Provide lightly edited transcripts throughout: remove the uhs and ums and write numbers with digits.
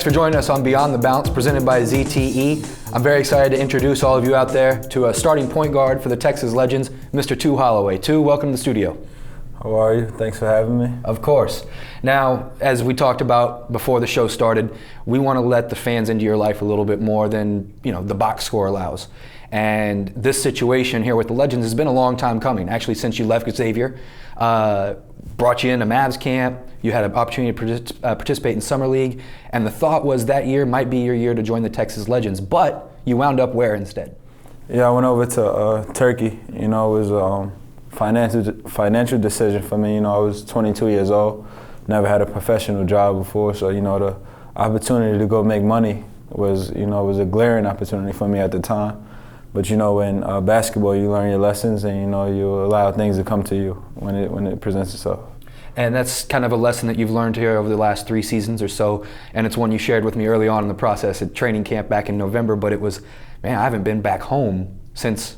for joining us on Beyond the Bounce, presented by ZTE. I'm very excited to introduce all of you out there to a starting point guard for the Texas Legends, Mr. Tu Holloway. Tu, welcome to the studio. How are you? Thanks for having me. Of course. Now, as we talked about before the show started, we want to let the fans into your life a little bit more than, the box score allows. And this situation here with the Legends has been a long time coming, actually since you left Xavier. Brought you into Mavs camp, you had an opportunity to participate in Summer League, and the thought was that year might be your year to join the Texas Legends, but you wound up where instead? Yeah, I went over to Turkey. It was a financial decision for me. I was 22 years old, never had a professional job before, so the opportunity to go make money was a glaring opportunity for me at the time. But in basketball, you learn your lessons, and you allow things to come to you when it presents itself. And that's kind of a lesson that you've learned here over the last 3 seasons or so, and it's one you shared with me early on in the process at training camp back in November. But it was, I haven't been back home since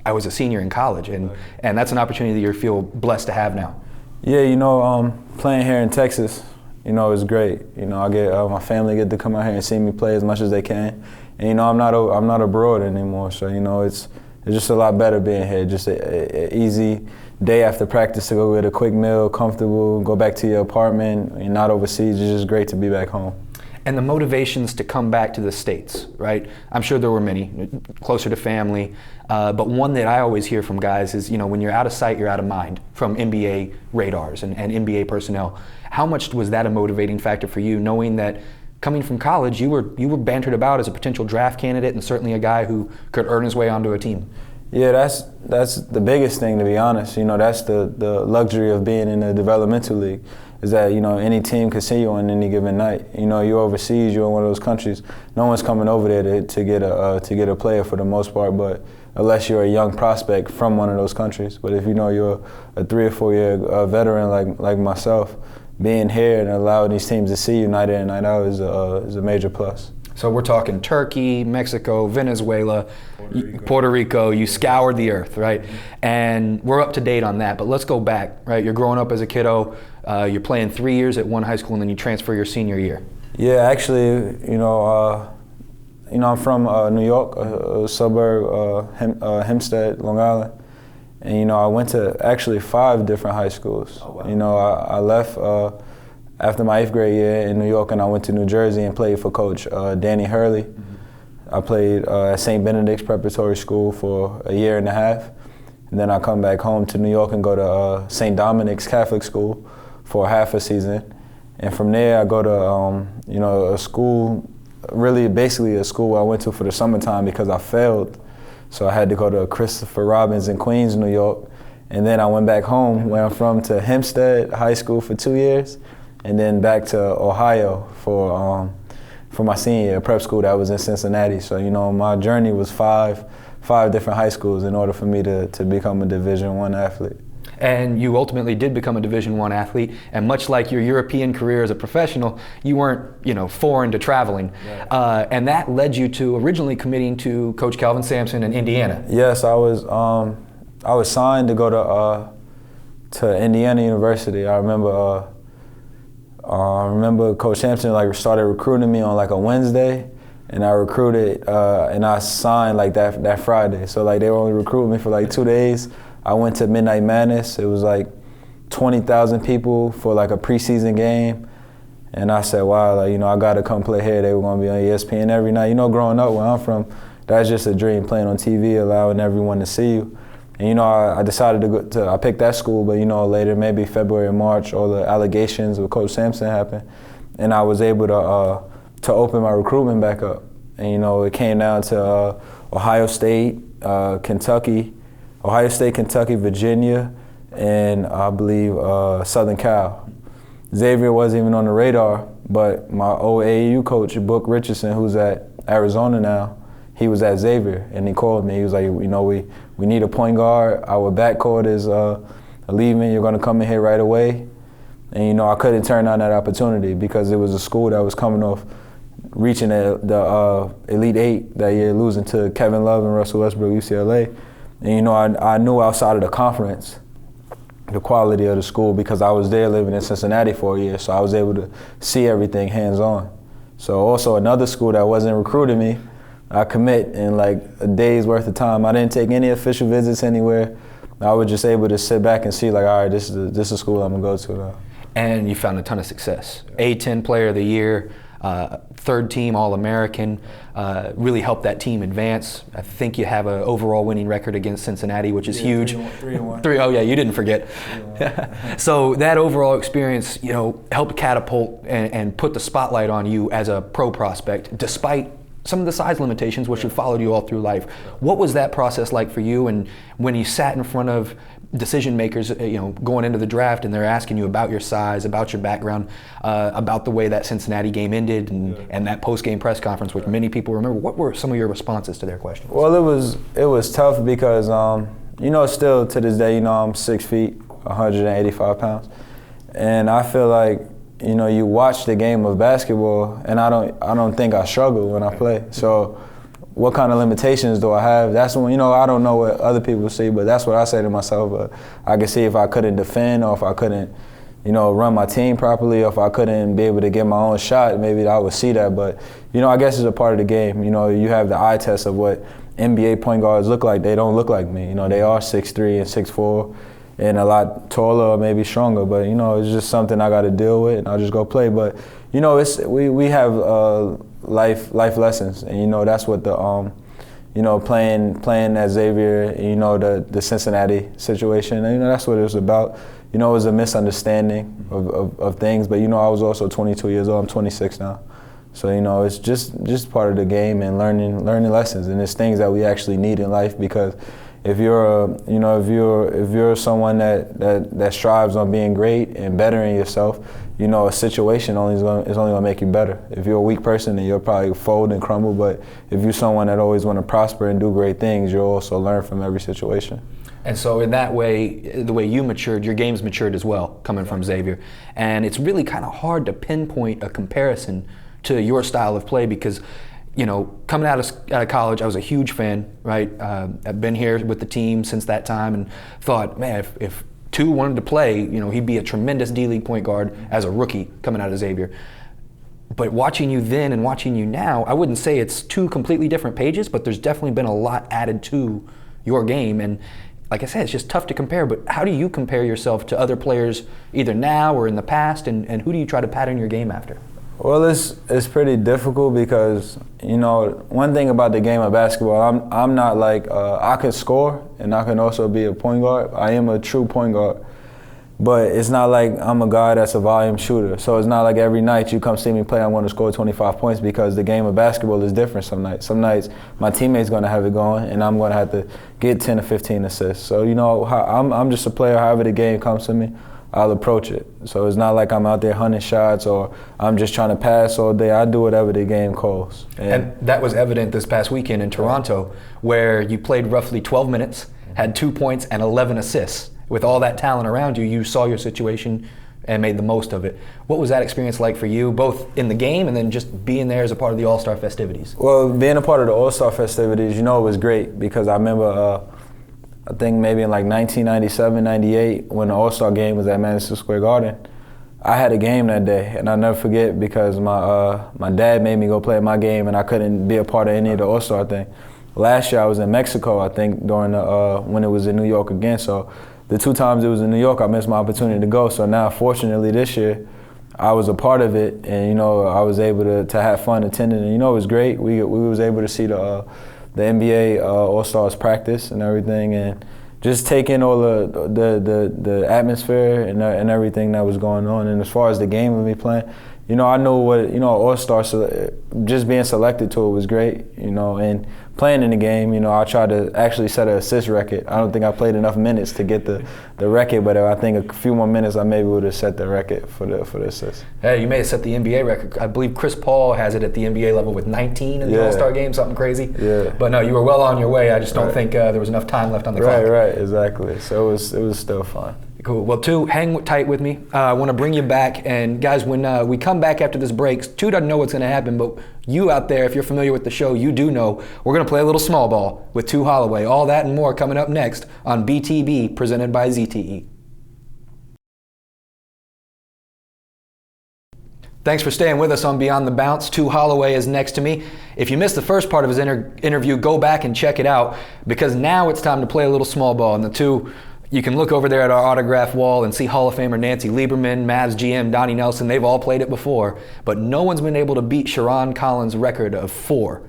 I was a senior in college, and that's an opportunity that you feel blessed to have now. Yeah, playing here in Texas, is great. I get my family get to come out here and see me play as much as they can. And I'm not abroad anymore, so it's just a lot better being here. Just a easy day after practice to go get a quick meal, comfortable, go back to your apartment, and not overseas. It's just great to be back home. And the motivations to come back to the States, right? I'm sure there were many, closer to family, but one that I always hear from guys is, when you're out of sight, you're out of mind from NBA radars and NBA personnel. How much was that a motivating factor for you, knowing that coming from college, you were bantered about as a potential draft candidate and certainly a guy who could earn his way onto a team? Yeah, that's the biggest thing, to be honest. That's the luxury of being in the developmental league, is that any team can see you on any given night. You're overseas, you're in one of those countries. No one's coming over there to get a player for the most part, but unless you're a young prospect from one of those countries. But if you're a 3 or 4 year veteran like myself, being here and allowing these teams to see you night in and night out is a major plus. So we're talking Turkey, Mexico, Venezuela, Puerto Rico. You scoured the earth, right? And we're up to date on that. But let's go back, right? You're growing up as a kiddo. You're playing 3 years at one high school, and then you transfer your senior year. Yeah, actually, I'm from New York, a suburb, Hempstead, Long Island. And I went to actually 5 different high schools. Oh, wow. I left after my 8th grade year in New York, and I went to New Jersey and played for Coach Danny Hurley. Mm-hmm. I played at St. Benedict's Preparatory School for a year and a half. And then I come back home to New York and go to St. Dominic's Catholic School for half a season. And from there I go to a school, really basically a school I went to for the summertime because I failed. So I had to go to Christopher Robbins in Queens, New York. And then I went back home, where I'm from, to Hempstead High School for 2 years, and then back to Ohio for my senior year, prep school that was in Cincinnati. So, my journey was five different high schools in order for me to become a Division I athlete. And you ultimately did become a Division I athlete, and much like your European career as a professional, you weren't, foreign to traveling. Right. And that led you to originally committing to Coach Calvin Sampson in Indiana. Yes, I was signed to go to Indiana University. I remember Coach Sampson started recruiting me on a Wednesday, and I recruited and I signed that Friday. So they were only recruiting me for 2 days. I went to Midnight Madness. It was 20,000 people for a preseason game. And I said, wow, I got to come play here. They were going to be on ESPN every night. Growing up where I'm from, that's just a dream, playing on TV, allowing everyone to see you. And I decided I picked that school, but later, maybe February or March, all the allegations with Coach Sampson happened. And I was able to open my recruitment back up. And it came down to Ohio State, Kentucky, Virginia, and I believe Southern Cal. Xavier wasn't even on the radar, but my old AAU coach, Book Richardson, who's at Arizona now, he was at Xavier, and he called me. He was like, we need a point guard. Our backcourt is leaving. You're going to come in here right away. And I couldn't turn down that opportunity because it was a school that was coming off reaching the Elite Eight that year, losing to Kevin Love and Russell Westbrook, UCLA. And I knew outside of the conference the quality of the school because I was there living in Cincinnati for a year, so I was able to see everything hands-on. So also another school that wasn't recruiting me, I commit in like a day's worth of time. I didn't take any official visits anywhere. I was just able to sit back and see like, all right, this is a school I'm gonna go to now. And you found a ton of success. A-10 Player of the Year, third team All-American, really helped that team advance. I think you have an overall winning record against Cincinnati, which is huge. 3-1. Oh yeah, you didn't forget. So that overall experience, helped catapult and put the spotlight on you as a pro prospect, despite some of the size limitations which have followed you all through life. What was that process like for you? And when you sat in front of decision makers, going into the draft, and they're asking you about your size, about your background, about the way that Cincinnati game ended, and that post-game press conference, which many people remember. What were some of your responses to their questions? Well, it was tough because still to this day, I'm 6 feet, 185 pounds, and I feel like you watch the game of basketball, and I don't think I struggle when I play. So what kind of limitations do I have? That's when, I don't know what other people see, but that's what I say to myself. But I can see if I couldn't defend, or if I couldn't, run my team properly, or if I couldn't be able to get my own shot, maybe I would see that. But, I guess it's a part of the game. You have the eye test of what NBA point guards look like. They don't look like me. They are 6'3" and 6'4". And a lot taller or maybe stronger, but it's just something I got to deal with, and I'll just go play. But we have life lessons, and that's what the playing at Xavier, the Cincinnati situation, and that's what it was about. It was a misunderstanding of things, but I was also 22 years old. I'm 26 now, so it's just part of the game and learning lessons, and it's things that we actually need in life, because if you're someone that strives on being great and bettering yourself, a situation is only gonna make you better. If you're a weak person, then you'll probably fold and crumble. But if you're someone that always want to prosper and do great things, you'll also learn from every situation. And so in that way, the way you matured, your game's matured as well, coming from Xavier. And it's really kind of hard to pinpoint a comparison to your style of play, because coming out of college, I was a huge fan, right? I've been here with the team since that time, and thought, man, if Tu wanted to play, he'd be a tremendous D-League point guard as a rookie coming out of Xavier. But watching you then and watching you now, I wouldn't say it's two completely different pages, but there's definitely been a lot added to your game. And like I said, it's just tough to compare, but how do you compare yourself to other players either now or in the past, and who do you try to pattern your game after? Well, it's pretty difficult because, one thing about the game of basketball, I'm not like, I can score and I can also be a point guard. I am a true point guard. But it's not like I'm a guy that's a volume shooter. So it's not like every night you come see me play, I'm going to score 25 points, because the game of basketball is different some nights. Some nights my teammate's going to have it going, and I'm going to have to get 10 or 15 assists. So, I'm just a player. However the game comes to me, I'll approach it. So it's not like I'm out there hunting shots or I'm just trying to pass all day. I do whatever the game calls. And that was evident this past weekend in Toronto, where you played roughly 12 minutes, had 2 points and 11 assists. With all that talent around you, you saw your situation and made the most of it. What was that experience like for you, both in the game and then just being there as a part of the All-Star festivities? Well, being a part of the All-Star festivities, it was great, because I remember I think maybe in like 1997, 98, when the All-Star game was at Madison Square Garden, I had a game that day, and I'll never forget, because my dad made me go play my game, and I couldn't be a part of any of the All-Star thing. Last year I was in Mexico, I think, during when it was in New York again. So the 2 times it was in New York, I missed my opportunity to go. So now, fortunately, this year, I was a part of it, and I was able to have fun attending, and it was great. We was able to see the NBA All-Stars practice and everything, and just take in all the atmosphere and everything that was going on. And as far as the game of me playing, I know what, All-Star, just being selected to it was great, and playing in the game, I tried to actually set an assist record. I don't think I played enough minutes to get the record, but I think a few more minutes I maybe would have set the record for the assist. Hey, you may have set the NBA record. I believe Chris Paul has it at the NBA level with 19 in the All-Star game, something crazy. Yeah. But no, you were well on your way. I just don't think there was enough time left on the clock. Right, exactly. So it was still fun. Cool. Well, Tu, hang tight with me. I want to bring you back. And guys, when we come back after this break, Tu doesn't know what's going to happen, but you out there, if you're familiar with the show, you do know we're going to play a little small ball with Tu Holloway. All that and more coming up next on BTB, presented by ZTE. Thanks for staying with us on Beyond the Bounce. Holloway is next to me. If you missed the first part of his interview, go back and check it out, because now it's time to play a little small ball. And the two, you can look over there at our autograph wall and see Hall of Famer Nancy Lieberman, Mavs GM Donnie Nelson. They've all played it before, but no one's been able to beat Sharon Collins' record of four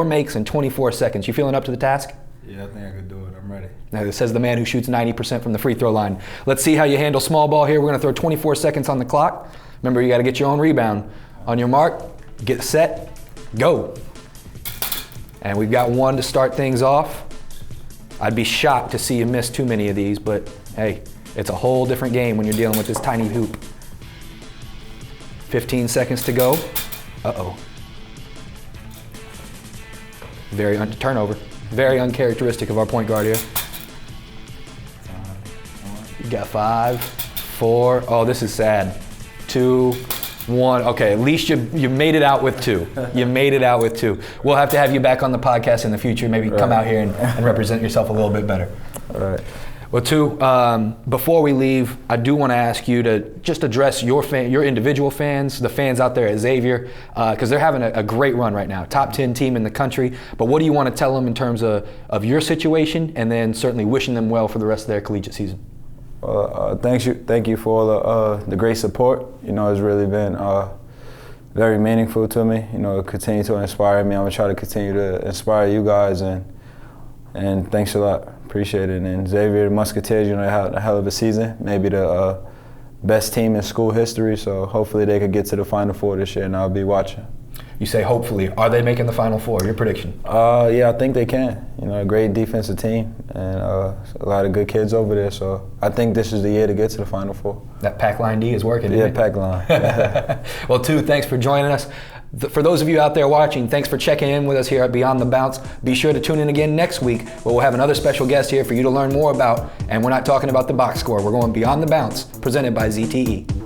makes in 24 seconds. You feeling up to the task? Yeah, I think I could do it. I'm ready. Now, this says the man who shoots 90% from the free throw line. Let's see how you handle small ball here. We're going to throw 24 seconds on the clock. Remember, you got to get your own rebound. On your mark, get set, go. And we've got one to start things off. I'd be shocked to see you miss too many of these, but hey, it's a whole different game when you're dealing with this tiny hoop. 15 seconds to go. Uh-oh. Turnover. Very uncharacteristic of our point guard here. You got 5, 4. Oh, this is sad. 2, 1. Okay, at least you made it out with 2. You made it out with 2. We'll have to have you back on the podcast in the future. Maybe come out here and represent yourself a little bit better. All right. Well, 2, before we leave, I do want to ask you to just address your individual fans, the fans out there at Xavier, because they're having a great run right now, top 10 team in the country. But what do you want to tell them in terms of your situation, and then certainly wishing them well for the rest of their collegiate season? Thank you for all the great support. You know, it's really been very meaningful to me. You know, continue to inspire me. I'm gonna try to continue to inspire you guys, and thanks a lot. Appreciate it. And Xavier, the Musketeers, you know, they had a hell of a season. Maybe the best team in school history. So hopefully they could get to the Final Four this year, and I'll be watching. You say hopefully. Are they making the Final Four? Your prediction? Yeah, I think they can. You know, a great defensive team and a lot of good kids over there. So I think this is the year to get to the Final Four. That pack line D is working. Yeah, pack line. Well, 2, thanks for joining us. For those of you out there watching, thanks for checking in with us here at Beyond the Bounce. Be sure to tune in again next week, where we'll have another special guest here for you to learn more about. And we're not talking about the box score. We're going Beyond the Bounce, presented by ZTE.